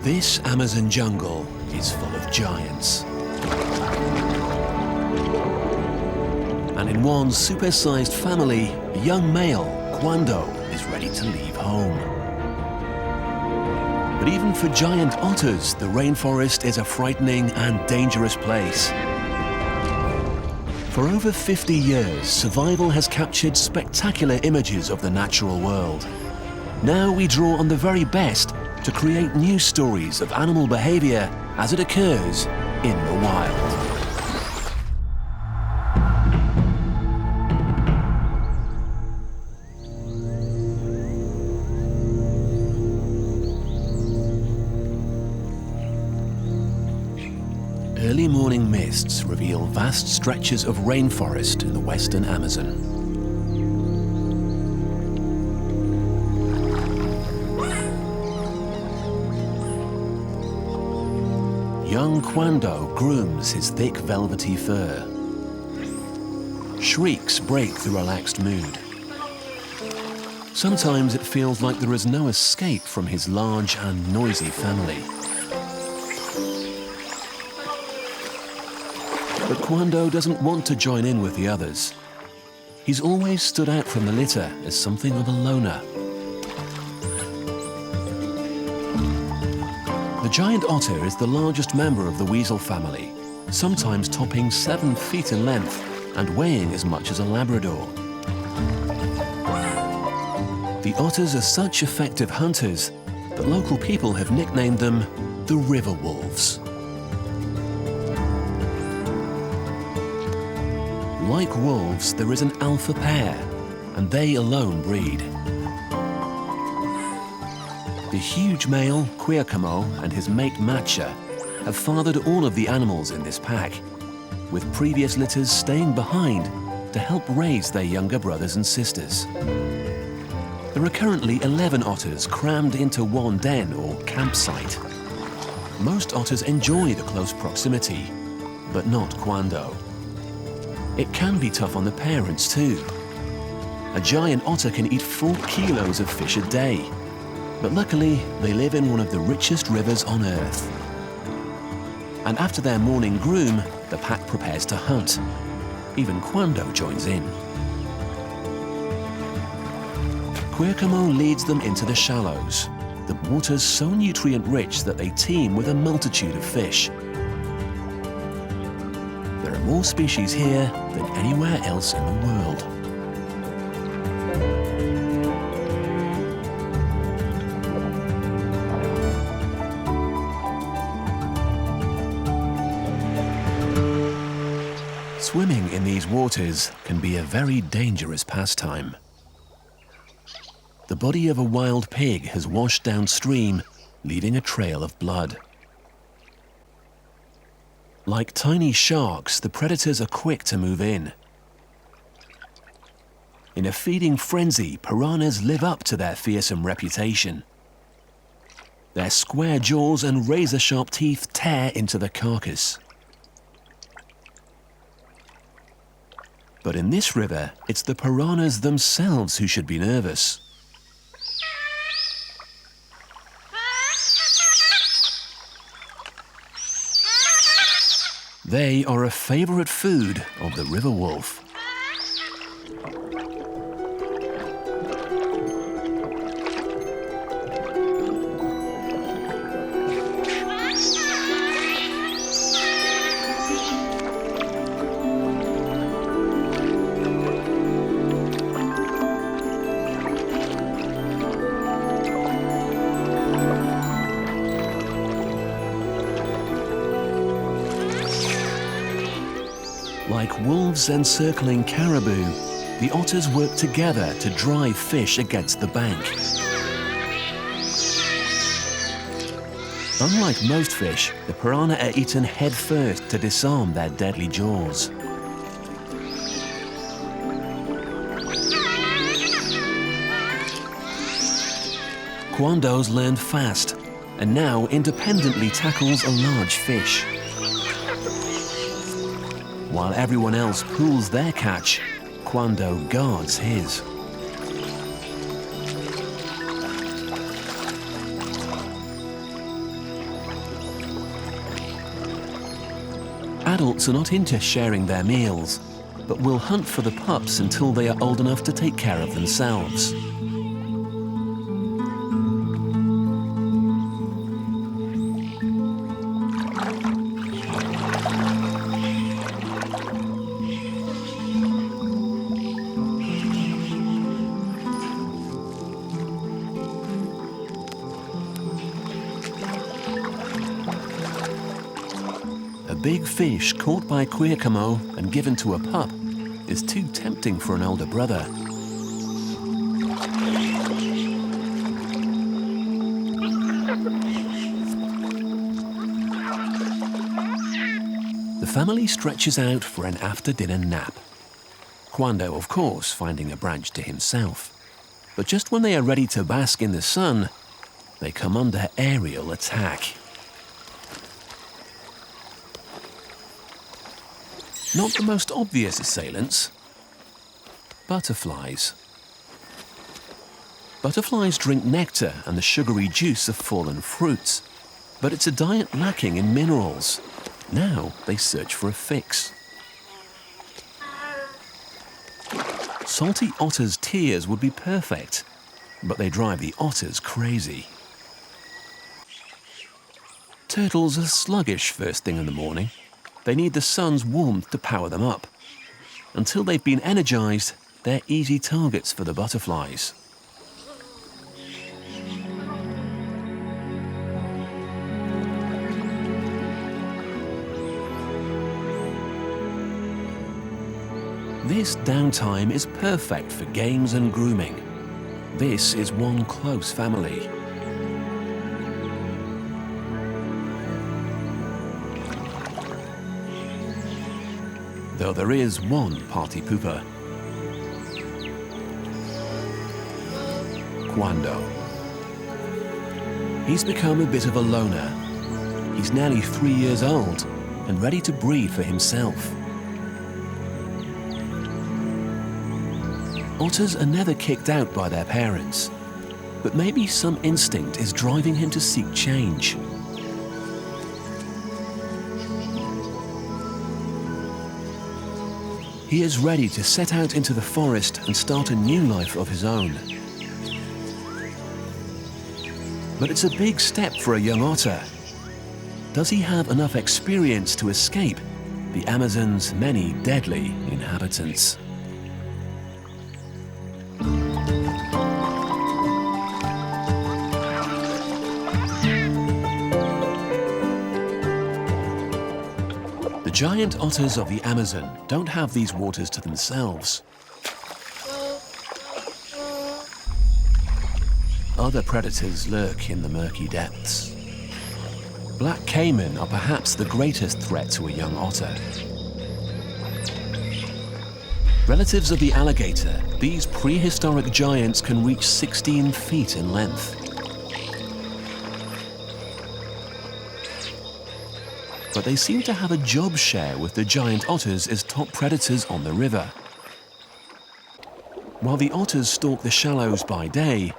This Amazon jungle is full of giants. And in one super-sized family, a young male, Quando, is ready to leave home. But even for giant otters, the rainforest is a frightening and dangerous place. For over 50 years, survival has captured spectacular images of the natural world. Now we draw on the very best to create new stories of animal behaviour as it occurs in the wild. Early morning mists reveal vast stretches of rainforest in the western Amazon. Young Quando grooms his thick velvety fur. Shrieks break the relaxed mood. Sometimes it feels like there is no escape from his large and noisy family. But Quando doesn't want to join in with the others. He's always stood out from the litter as something of a loner. The giant otter is the largest member of the weasel family, sometimes topping 7 feet in length and weighing as much as a Labrador. The otters are such effective hunters that local people have nicknamed them the river wolves. Like wolves, there is an alpha pair, and they alone breed. The huge male, Quando, and his mate Matcha have fathered all of the animals in this pack, with previous litters staying behind to help raise their younger brothers and sisters. There are currently 11 otters crammed into one den or campsite. Most otters enjoy the close proximity, but not Quando. It can be tough on the parents too. A giant otter can eat 4 kilos of fish a day, but luckily they live in one of the richest rivers on Earth. And after their morning groom, the pack prepares to hunt. Even Quando joins in. Quando leads them into the shallows, the waters so nutrient-rich that they teem with a multitude of fish. There are more species here than anywhere else in the world. Swimming in these waters can be a very dangerous pastime. The body of a wild pig has washed downstream, leaving a trail of blood. Like tiny sharks, the predators are quick to move in. In a feeding frenzy, piranhas live up to their fearsome reputation. Their square jaws and razor-sharp teeth tear into the carcass. But in this river, it's the piranhas themselves who should be nervous. They are a favorite food of the river wolf. Like wolves encircling caribou, the otters work together to drive fish against the bank. Unlike most fish, the piranha are eaten head first to disarm their deadly jaws. Quando's learned fast and now independently tackles a large fish. While everyone else pulls their catch, Quando guards his. adults are not into sharing their meals, but will hunt for the pups until they are old enough to take care of themselves. A big fish caught by Quando and given to a pup is too tempting for an older brother. The family stretches out for an after-dinner nap. Quando, of course, finding a branch to himself. But just when they are ready to bask in the sun, they come under aerial attack. Not the most obvious assailants. Butterflies. Butterflies drink nectar and the sugary juice of fallen fruits, but it's a diet lacking in minerals. Now they search for a fix. Salty otters' tears would be perfect, but they drive the otters crazy. Turtles are sluggish first thing in the morning. They need the sun's warmth to power them up. Until they've been energized, they're easy targets for the butterflies. This downtime is perfect for games and grooming. This is one close family. Though there is one party pooper. Quando. He's become a bit of a loner. He's nearly 3 years old and ready to breed for himself. Otters are never kicked out by their parents, but maybe some instinct is driving him to seek change. He is ready to set out into the forest and start a new life of his own. But it's a big step for a young otter. Does he have enough experience to escape the Amazon's many deadly inhabitants? The giant otters of the Amazon don't have these waters to themselves. Other predators lurk in the murky depths. Black caiman are perhaps the greatest threat to a young otter. Relatives of the alligator, these prehistoric giants can reach 16 feet in length. But they seem to have a job share with the giant otters as top predators on the river. While the otters stalk the shallows by day,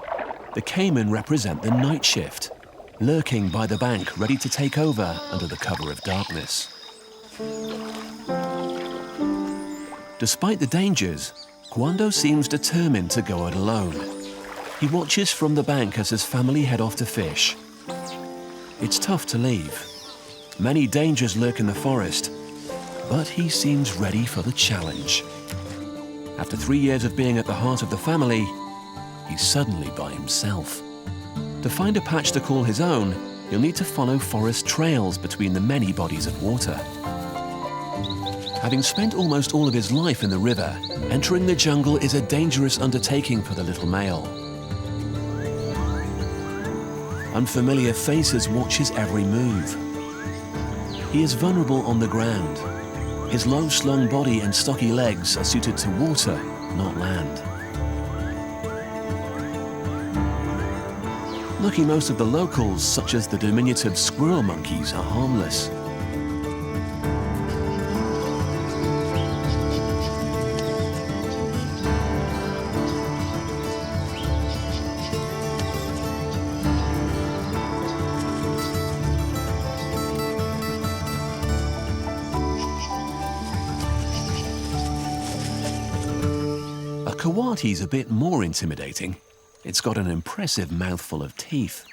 the caiman represent the night shift, lurking by the bank ready to take over under the cover of darkness. Despite the dangers, Quando seems determined to go it alone. He watches from the bank as his family head off to fish. It's tough to leave. Many dangers lurk in the forest, but he seems ready for the challenge. After 3 years of being at the heart of the family, he's suddenly by himself. To find a patch to call his own, he'll need to follow forest trails between the many bodies of water. Having spent almost all of his life in the river, entering the jungle is a dangerous undertaking for the little male. Unfamiliar faces watch his every move. He is vulnerable on the ground. His low-slung body and stocky legs are suited to water, not land. Lucky most of the locals, such as the diminutive squirrel monkeys, are harmless. coati's a bit more intimidating. It's got an impressive mouthful of teeth.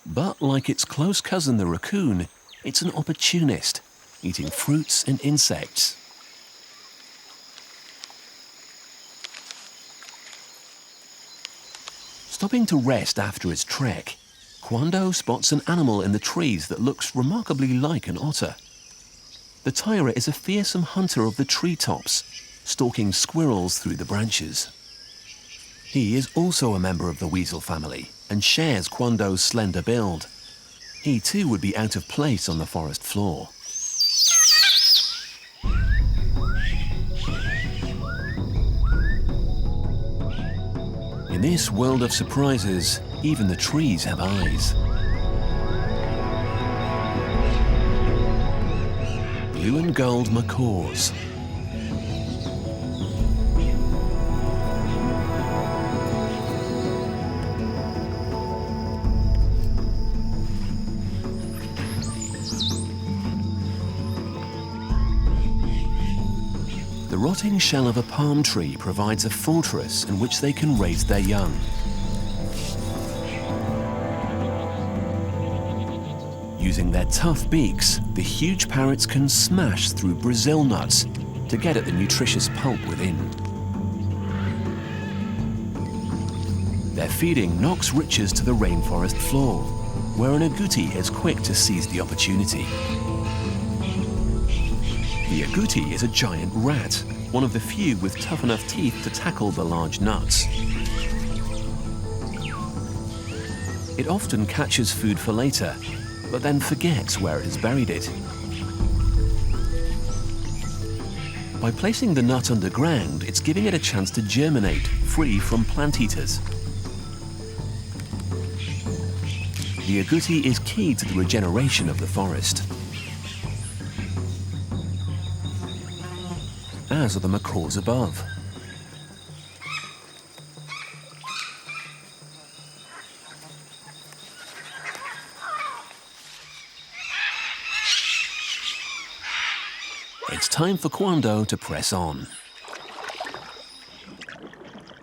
But like its close cousin the raccoon, it's an opportunist, eating fruits and insects. Stopping to rest after its trek, Quando spots an animal in the trees that looks remarkably like an otter. The tyra is a fearsome hunter of the treetops, stalking squirrels through the branches. He is also a member of the weasel family and shares Quando's slender build. He too would be out of place on the forest floor. In this world of surprises, even the trees have eyes. Blue and gold macaws. The rotting shell of a palm tree provides a fortress in which they can raise their young. Using their tough beaks, the huge parrots can smash through Brazil nuts to get at the nutritious pulp within. Their feeding knocks riches to the rainforest floor, where an agouti is quick to seize the opportunity. The agouti is a giant rat, one of the few with tough enough teeth to tackle the large nuts. It often catches food for later, but then forgets where it has buried it. By placing the nut underground, it's giving it a chance to germinate, free from plant eaters. The agouti is key to the regeneration of the forest, as are the macaws above. It's time for Quando to press on.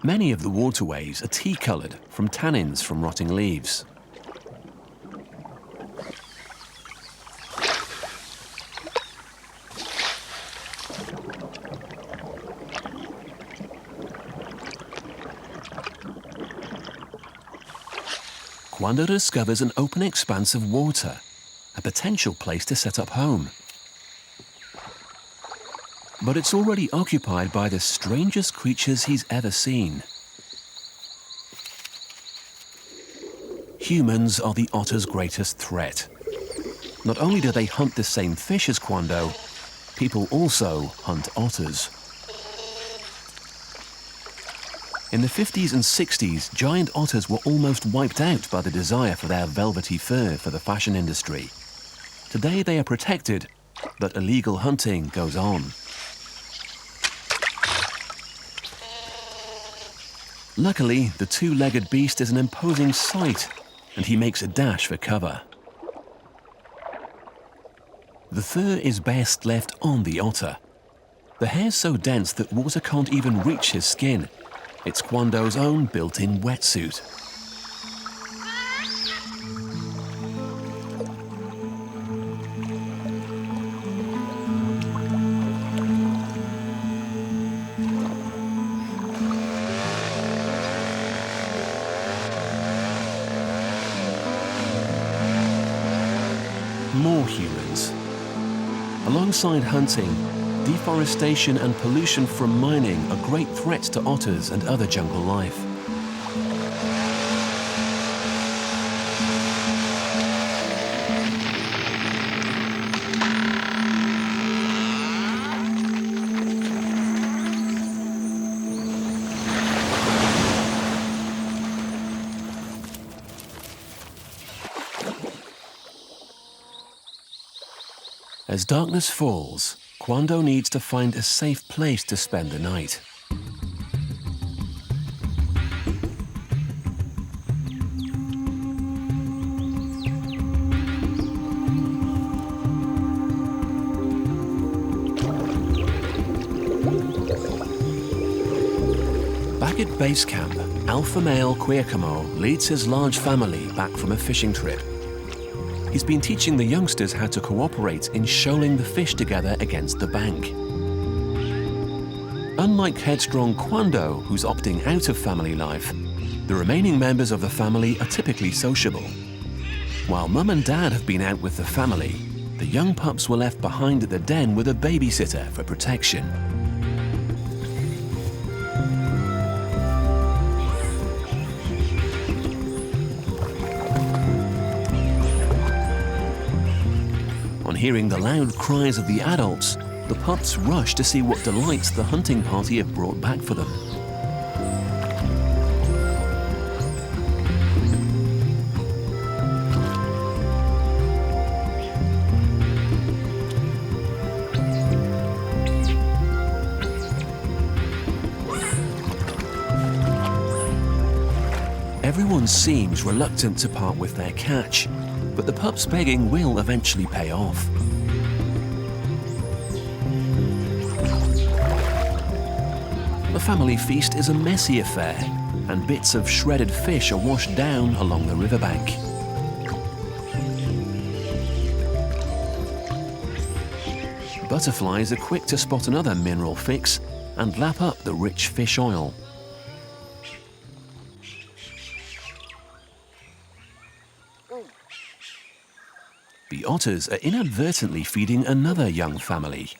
Many of the waterways are tea-coloured from tannins from rotting leaves. Quando discovers an open expanse of water, a potential place to set up home. But it's already occupied by the strangest creatures he's ever seen. Humans are the otter's greatest threat. Not only do they hunt the same fish as Quando, people also hunt otters. In the 50s and 60s, giant otters were almost wiped out by the desire for their velvety fur for the fashion industry. Today they are protected, but illegal hunting goes on. Luckily, the two-legged beast is an imposing sight, and he makes a dash for cover. The fur is best left on the otter. The hair's so dense that water can't even reach his skin. It's Quando's own built-in wetsuit. More humans. Alongside hunting, deforestation and pollution from mining are great threats to otters and other jungle life. As darkness falls, Quando needs to find a safe place to spend the night. Back at base camp, alpha male Quando leads his large family back from a fishing trip. He's been teaching the youngsters how to cooperate in shoaling the fish together against the bank. Unlike headstrong Quando, who's opting out of family life, the remaining members of the family are typically sociable. While Mum and Dad have been out with the family, the young pups were left behind at the den with a babysitter for protection. On hearing the loud cries of the adults, the pups rush to see what delights the hunting party have brought back for them. Everyone seems reluctant to part with their catch, but the pups' begging will eventually pay off. The family feast is a messy affair, and bits of shredded fish are washed down along the riverbank. Butterflies are quick to spot another mineral fix and lap up the rich fish oil. The otters are inadvertently feeding another young family.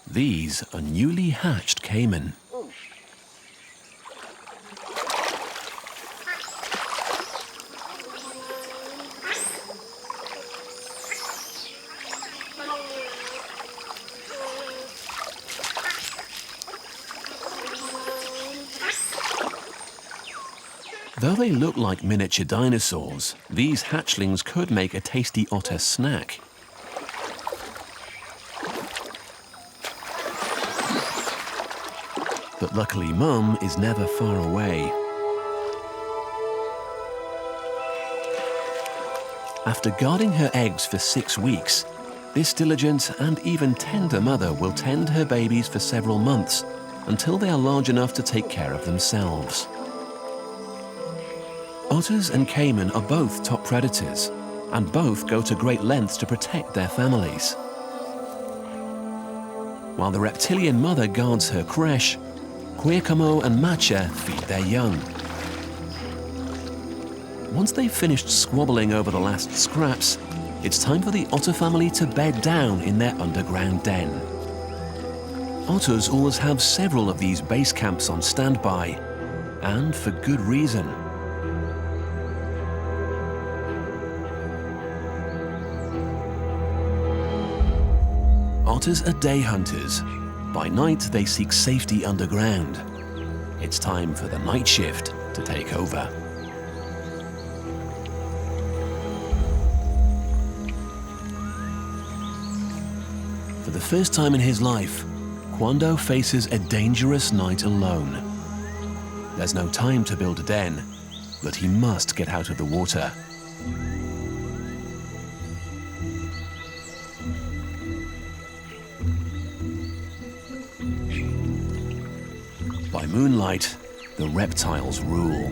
These are newly hatched caiman. Though they look like miniature dinosaurs, these hatchlings could make a tasty otter snack. But luckily, Mum is never far away. After guarding her eggs for 6 weeks, this diligent and even tender mother will tend her babies for several months until they are large enough to take care of themselves. Otters and caiman are both top predators, and both go to great lengths to protect their families. While the reptilian mother guards her creche, Quando and Matcha feed their young. Once they've finished squabbling over the last scraps, it's time for the otter family to bed down in their underground den. Otters always have several of these base camps on standby, and for good reason. Otters are day hunters. By night, they seek safety underground. It's time for the night shift to take over. For the first time in his life, Quando faces a dangerous night alone. There's no time to build a den, but he must get out of the water. By moonlight, the reptiles rule.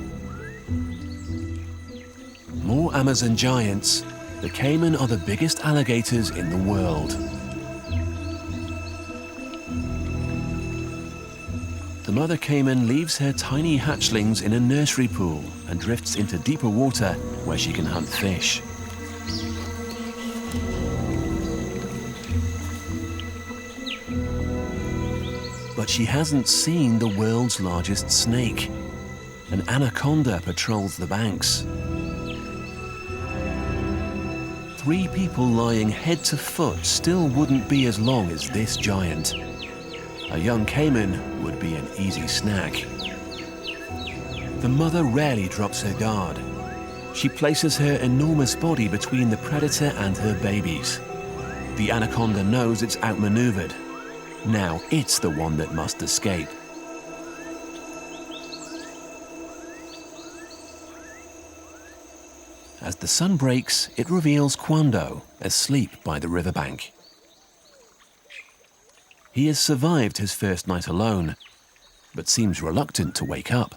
More Amazon giants, the caiman are the biggest alligators in the world. The mother caiman leaves her tiny hatchlings in a nursery pool and drifts into deeper water where she can hunt fish. But she hasn't seen the world's largest snake. An anaconda patrols the banks. 3 people lying head to foot still wouldn't be as long as this giant. A young caiman would be an easy snack. The mother rarely drops her guard. She places her enormous body between the predator and her babies. The anaconda knows it's outmaneuvered. Now it's the one that must escape. As the sun breaks, it reveals Quando asleep by the riverbank. He has survived his first night alone, but seems reluctant to wake up.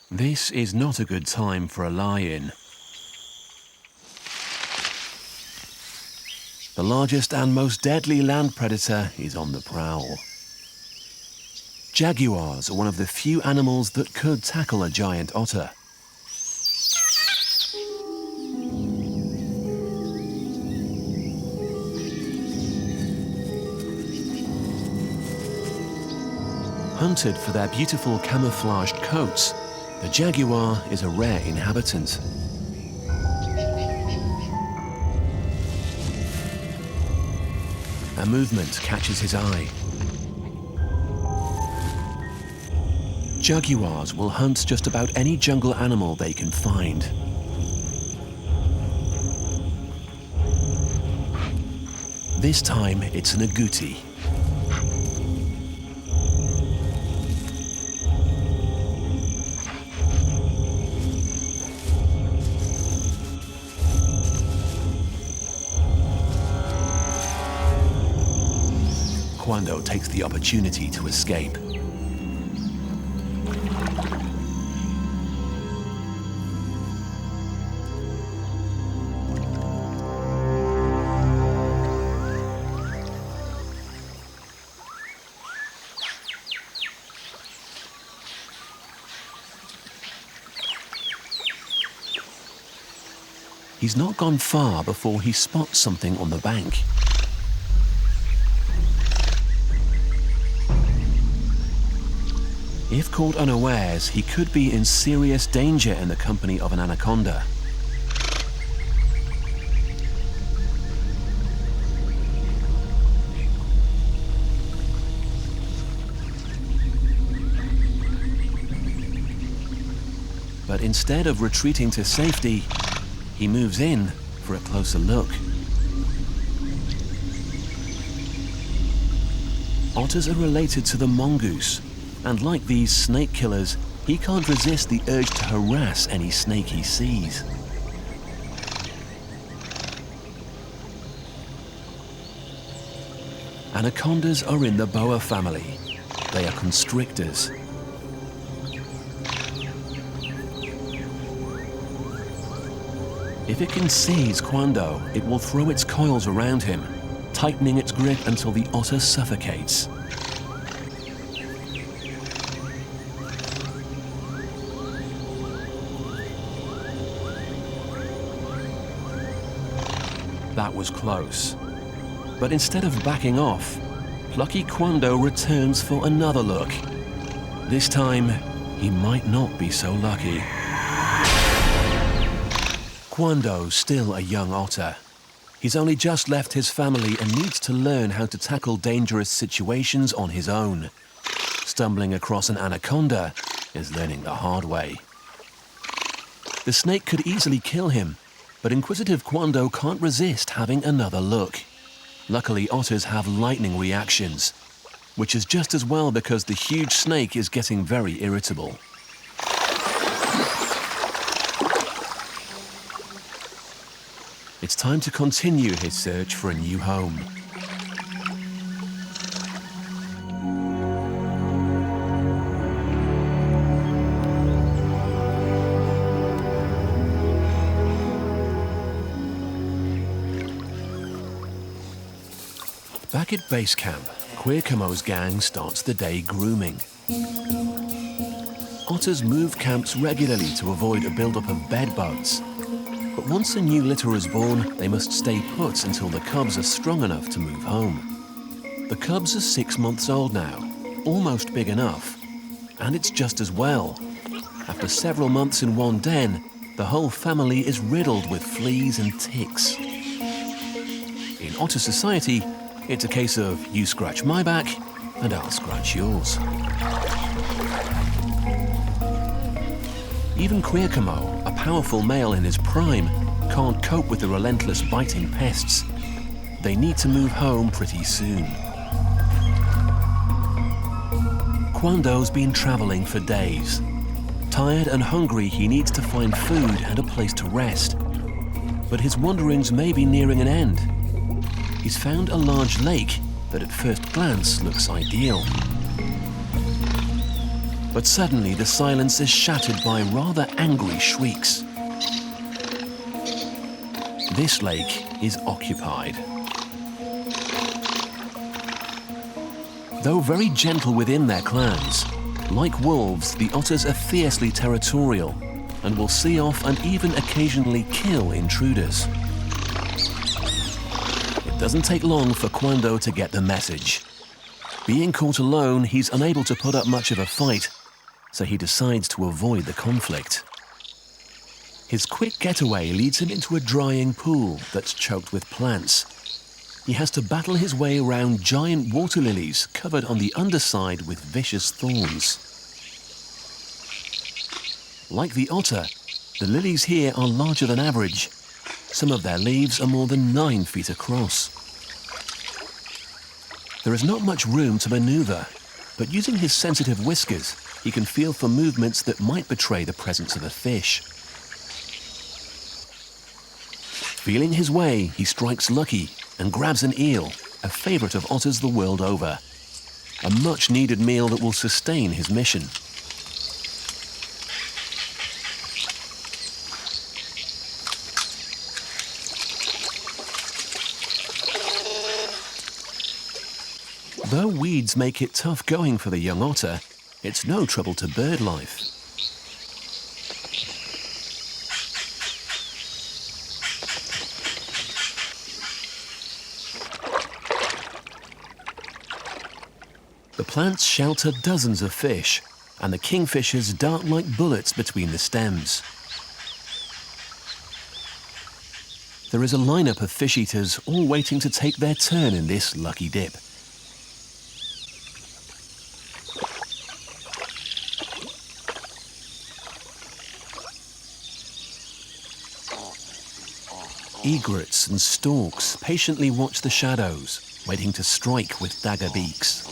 This is not a good time for a lie-in. The largest and most deadly land predator is on the prowl. Jaguars are one of the few animals that could tackle a giant otter. Hunted for their beautiful camouflaged coats, the jaguar is a rare inhabitant. A movement catches his eye. Jaguars will hunt just about any jungle animal they can find. This time it's an agouti. Quando takes the opportunity to escape. He's not gone far before he spots something on the bank. If caught unawares, he could be in serious danger in the company of an anaconda. But instead of retreating to safety, he moves in for a closer look. Otters are related to the mongoose, and like these snake killers, he can't resist the urge to harass any snake he sees. Anacondas are in the boa family. They are constrictors. If it can seize Quando, it will throw its coils around him, tightening its grip until the otter suffocates. That was close. But instead of backing off, plucky Quando returns for another look. This time, he might not be so lucky. Quando's still a young otter. He's only just left his family and needs to learn how to tackle dangerous situations on his own. Stumbling across an anaconda is learning the hard way. The snake could easily kill him, but inquisitive Quando can't resist having another look. Luckily, otters have lightning reactions, which is just as well because the huge snake is getting very irritable. It's time to continue his search for a new home. Back at base camp, Quacomo's gang starts the day grooming. Otters move camps regularly to avoid a buildup of bed bugs. But once a new litter is born, they must stay put until the cubs are strong enough to move home. The cubs are 6 months old now, almost big enough. And it's just as well. After several months in one den, the whole family is riddled with fleas and ticks. In otter society, it's a case of you scratch my back and I'll scratch yours. Even Quacomo, a powerful male in his prime, can't cope with the relentless biting pests. They need to move home pretty soon. Quando's been traveling for days. Tired and hungry, he needs to find food and a place to rest. But his wanderings may be nearing an end. He's found a large lake that at first glance looks ideal. But suddenly the silence is shattered by rather angry shrieks. This lake is occupied. Though very gentle within their clans, like wolves, the otters are fiercely territorial and will see off and even occasionally kill intruders. It doesn't take long for Quando to get the message. Being caught alone, he's unable to put up much of a fight, so he decides to avoid the conflict. His quick getaway leads him into a drying pool that's choked with plants. He has to battle his way around giant water lilies covered on the underside with vicious thorns. Like the otter, the lilies here are larger than average. Some of their leaves are more than 9 feet across. There is not much room to maneuver, but using his sensitive whiskers, he can feel for movements that might betray the presence of a fish. Feeling his way, he strikes lucky and grabs an eel, a favourite of otters the world over. A much-needed meal that will sustain his mission. Though weeds make it tough going for the young otter, it's no trouble to bird life. The plants shelter dozens of fish, and the kingfishers dart like bullets between the stems. There is a lineup of fish eaters all waiting to take their turn in this lucky dip. Egrets and storks patiently watch the shadows, waiting to strike with dagger beaks.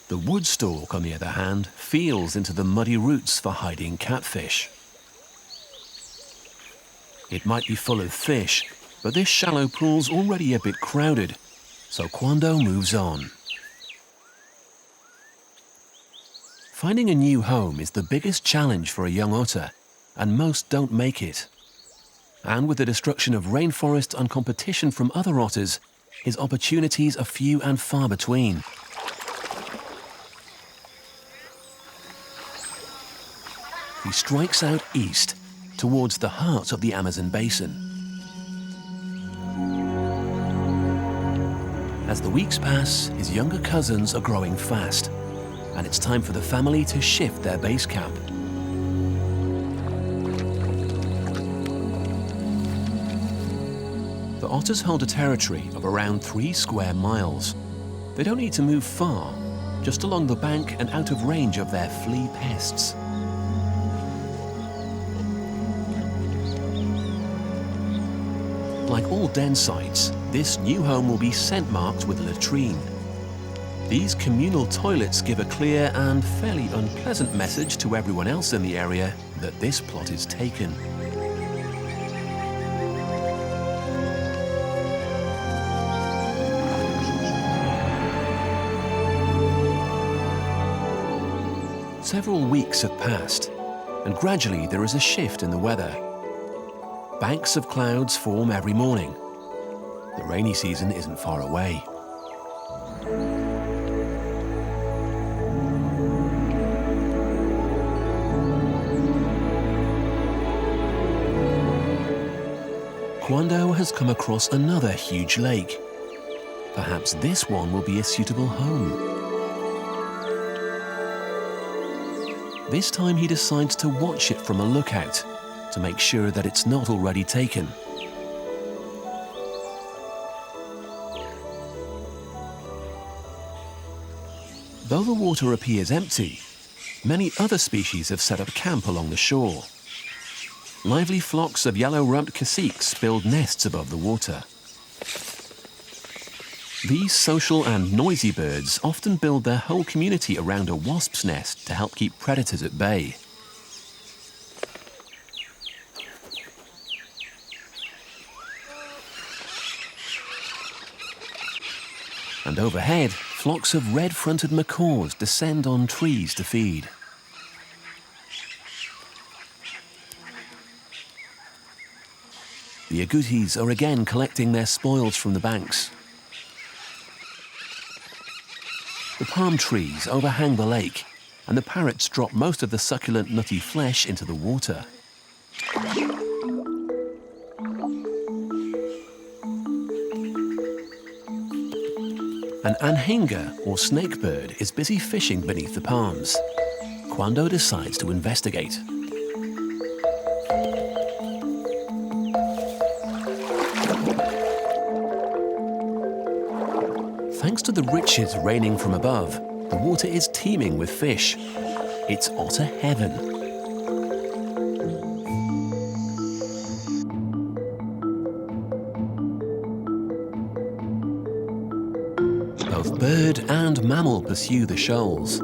The wood stork, on the other hand, feels into the muddy roots for hiding catfish. It might be full of fish, but this shallow pool's already a bit crowded, so Quando moves on. Finding a new home is the biggest challenge for a young otter, and most don't make it. And with the destruction of rainforest and competition from other otters, his opportunities are few and far between. He strikes out east, towards the heart of the Amazon basin. As the weeks pass, his younger cousins are growing fast, and it's time for the family to shift their base camp. The otters hold a territory of around 3 square miles. They don't need to move far, just along the bank and out of range of their flea pests. Like all den sites, this new home will be scent marked with a latrine. These communal toilets give a clear and fairly unpleasant message to everyone else in the area that this plot is taken. Several weeks have passed, and gradually there is a shift in the weather. Banks of clouds form every morning. The rainy season isn't far away. Quando has come across another huge lake. Perhaps this one will be a suitable home. This time he decides to watch it from a lookout, to make sure that it's not already taken. Though the water appears empty, many other species have set up camp along the shore. Lively flocks of yellow-rumped caciques build nests above the water. These social and noisy birds often build their whole community around a wasp's nest to help keep predators at bay. And overhead, flocks of red-fronted macaws descend on trees to feed. The agoutis are again collecting their spoils from the banks. The palm trees overhang the lake, and the parrots drop most of the succulent nutty flesh into the water. An anhinga, or snakebird, is busy fishing beneath the palms. Quando decides to investigate. Thanks to the riches raining from above, the water is teeming with fish. It's otter heaven. Both bird and mammal pursue the shoals.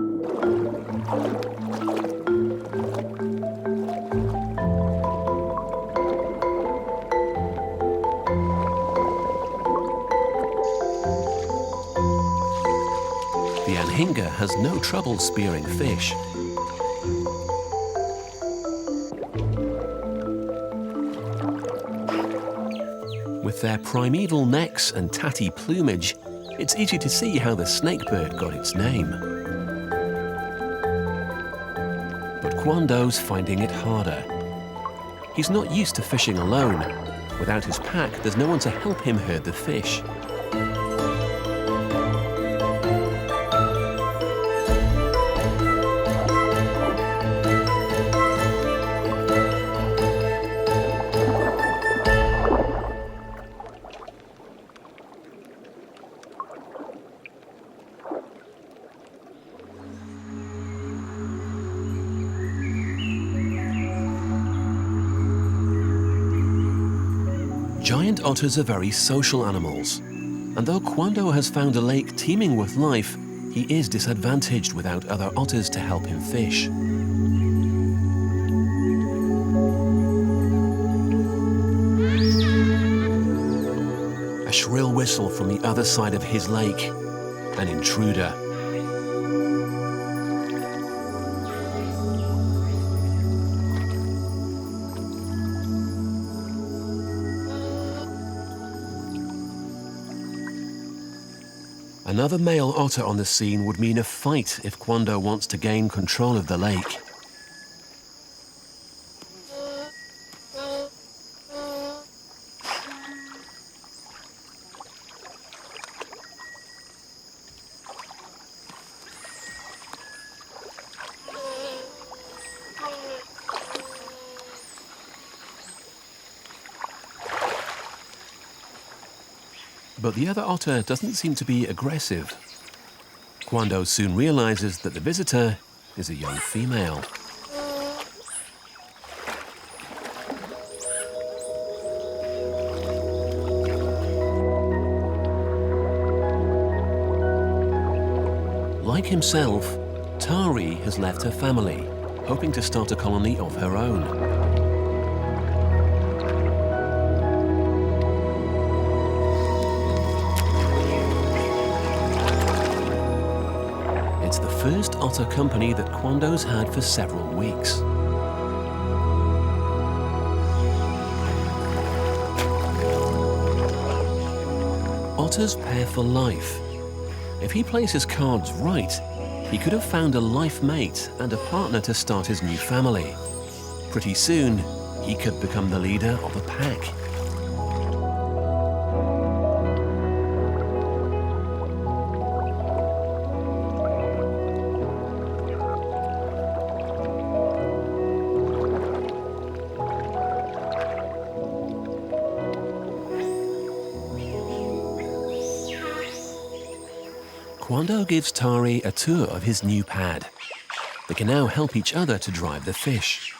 The anhinga has no trouble spearing fish. With their primeval necks and tatty plumage, it's easy to see how the snakebird got its name. But Quando's finding it harder. He's not used to fishing alone. Without his pack, there's no one to help him herd the fish. Giant otters are very social animals, and though Quando has found a lake teeming with life, he is disadvantaged without other otters to help him fish. A shrill whistle from the other side of his lake. An intruder. Another male otter on the scene would mean a fight if Quando wants to gain control of the lake. But the other otter doesn't seem to be aggressive. Quando soon realizes that the visitor is a young female. Like himself, Tari has left her family, hoping to start a colony of her own. It's the first otter company that Quando's had for several weeks. Otters pair for life. If he plays his cards right, he could have found a life mate and a partner to start his new family. Pretty soon, he could become the leader of a pack. Quando gives Tari a tour of his new pad. They can now help each other to drive the fish.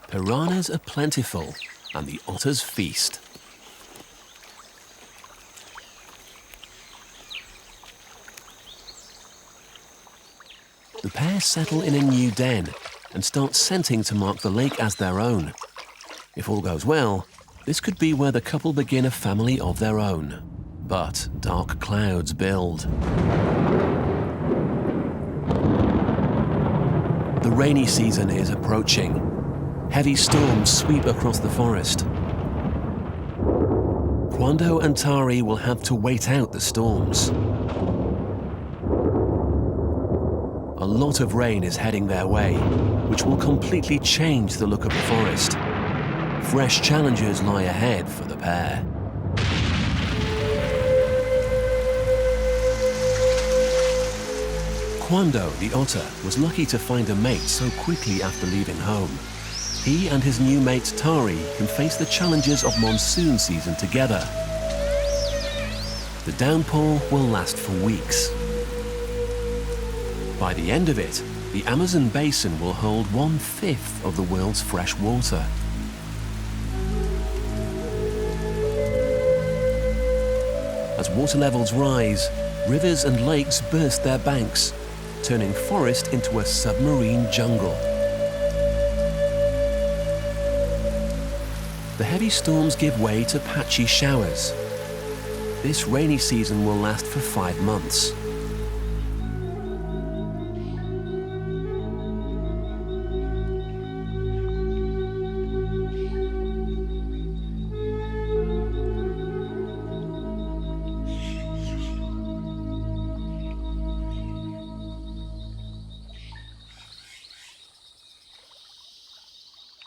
Piranhas are plentiful, and the otters feast. The pair settle in a new den and start scenting to mark the lake as their own. If all goes well, this could be where the couple begin a family of their own. But dark clouds build. The rainy season is approaching. Heavy storms sweep across the forest. Quando and Tari will have to wait out the storms. A lot of rain is heading their way, which will completely change the look of the forest. Fresh challenges lie ahead for the pair. Quando, the otter, was lucky to find a mate so quickly after leaving home. He and his new mate Tari can face the challenges of monsoon season together. The downpour will last for weeks. By the end of it, the Amazon basin will hold 1/5 of the world's fresh water. As water levels rise, rivers and lakes burst their banks, turning forest into a submarine jungle. The heavy storms give way to patchy showers. This rainy season will last for 5 months.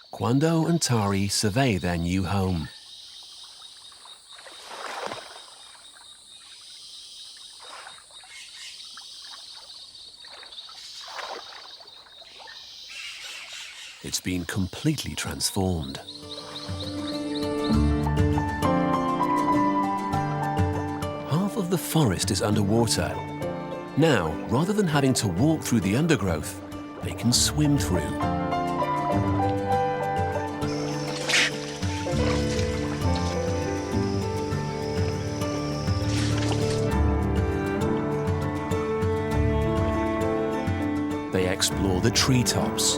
Quando and Tari survey their new home. It's been completely transformed. Half of the forest is underwater. Now, rather than having to walk through the undergrowth, they can swim through. They explore the treetops.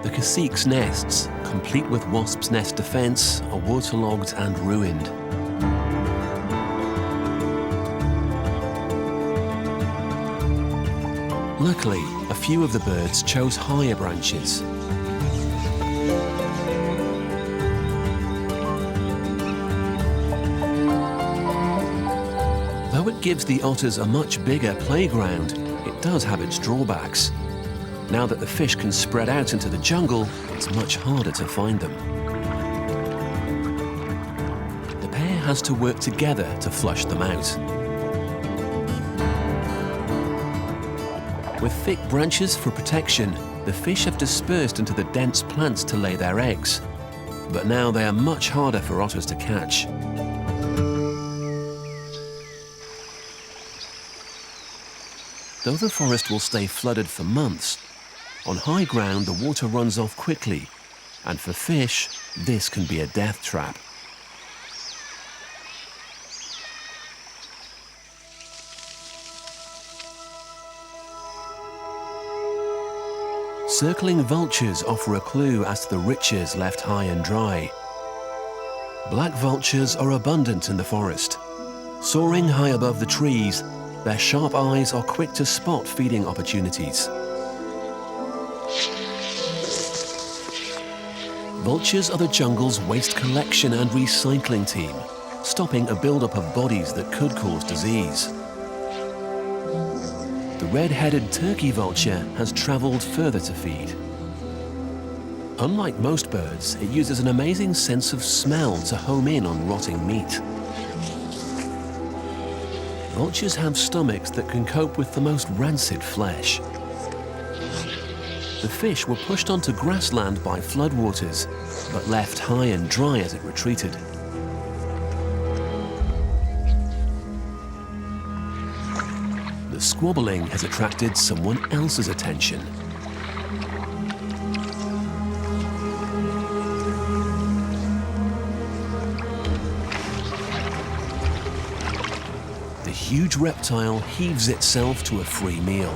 The cacique's nests, complete with wasps' nest defense, are waterlogged and ruined. Luckily, a few of the birds chose higher branches. Though it gives the otters a much bigger playground, it does have its drawbacks. Now that the fish can spread out into the jungle, it's much harder to find them. The pair has to work together to flush them out. With thick branches for protection, the fish have dispersed into the dense plants to lay their eggs. But now they are much harder for otters to catch. Though the forest will stay flooded for months, on high ground the water runs off quickly, and for fish, this can be a death trap. Circling vultures offer a clue as to the riches left high and dry. Black vultures are abundant in the forest. Soaring high above the trees, their sharp eyes are quick to spot feeding opportunities. Vultures are the jungle's waste collection and recycling team, stopping a buildup of bodies that could cause disease. The red-headed turkey vulture has traveled further to feed. Unlike most birds, it uses an amazing sense of smell to home in on rotting meat. Vultures have stomachs that can cope with the most rancid flesh. The fish were pushed onto grassland by floodwaters, but left high and dry as it retreated. The squabbling has attracted someone else's attention. The huge reptile heaves itself to a free meal.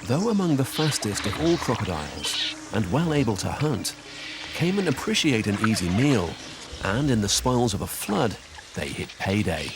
Though among the fastest of all crocodiles, and well able to hunt, caiman appreciate an easy meal, and in the spoils of a flood, they hit payday.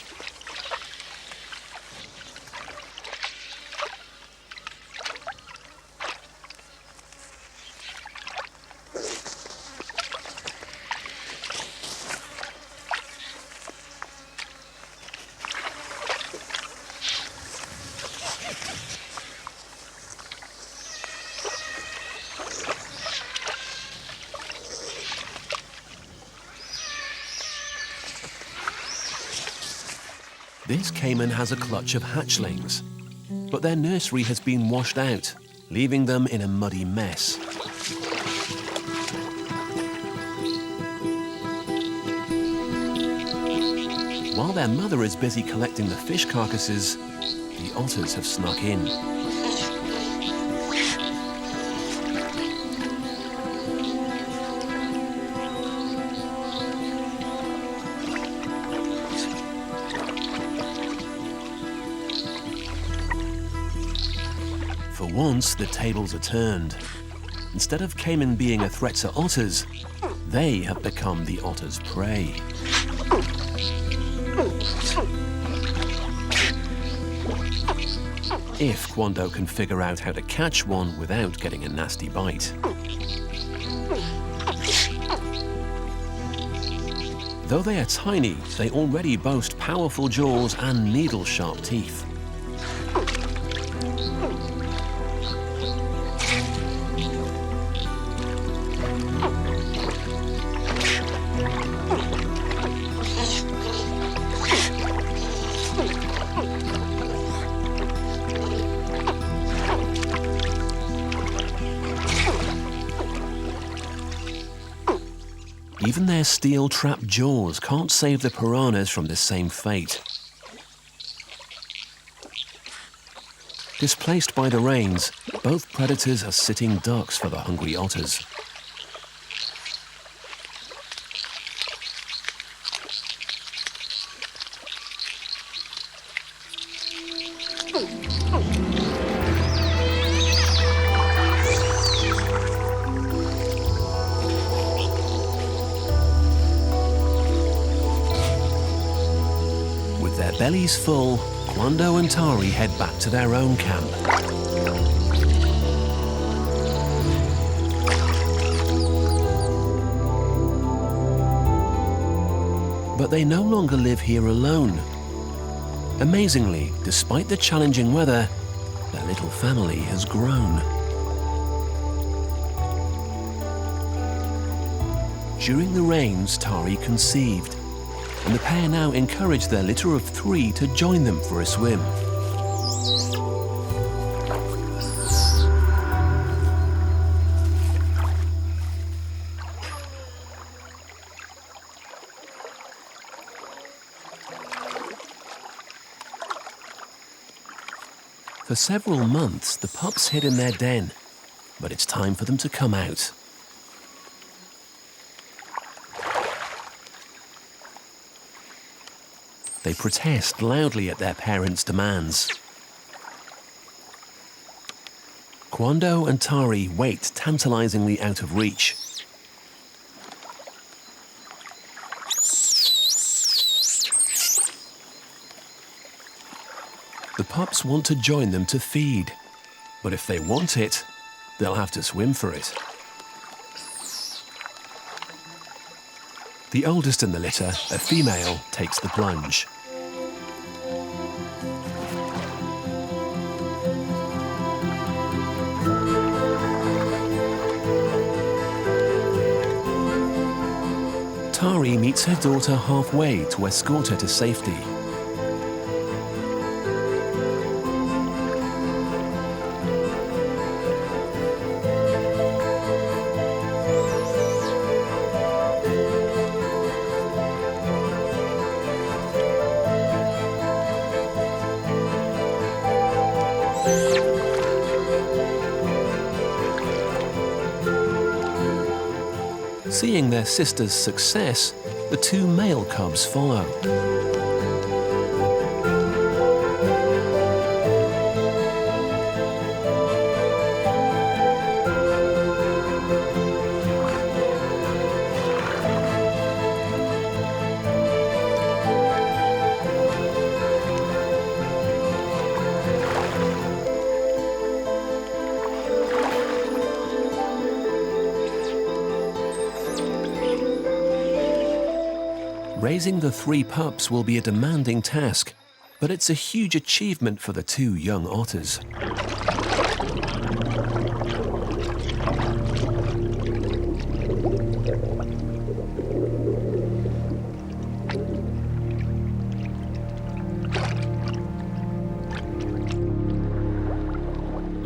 This caiman has a clutch of hatchlings, but their nursery has been washed out, leaving them in a muddy mess. While their mother is busy collecting the fish carcasses, the otters have snuck in. For once, the tables are turned. Instead of caiman being a threat to otters, they have become the otters' prey. If Quando can figure out how to catch one without getting a nasty bite. Though they are tiny, they already boast powerful jaws and needle-sharp teeth. Even their steel-trap jaws can't save the piranhas from the same fate. Displaced by the rains, both predators are sitting ducks for the hungry otters. With their bellies full, Quando and Tari head back to their own camp. But they no longer live here alone. Amazingly, despite the challenging weather, their little family has grown. During the rains, Tari conceived, and the pair now encourage their litter of 3 to join them for a swim. For several months, the pups hid in their den, but it's time for them to come out. They protest loudly at their parents' demands. Quando and Tari wait tantalizingly out of reach. The pups want to join them to feed, but if they want it, they'll have to swim for it. The oldest in the litter, a female, takes the plunge. Tari meets her daughter halfway to escort her to safety. Seeing their sister's success, the two male cubs follow. Raising the three pups will be a demanding task, but it's a huge achievement for the two young otters.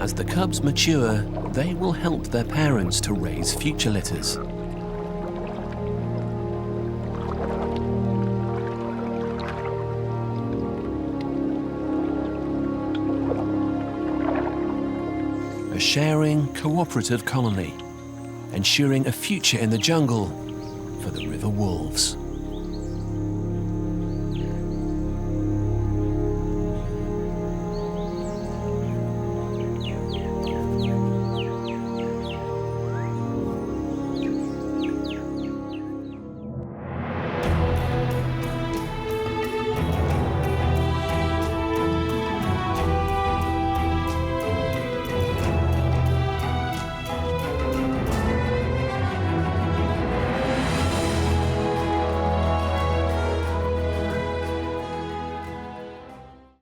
As the cubs mature, they will help their parents to raise future litters. A sharing, cooperative colony, ensuring a future in the jungle for the river wolves.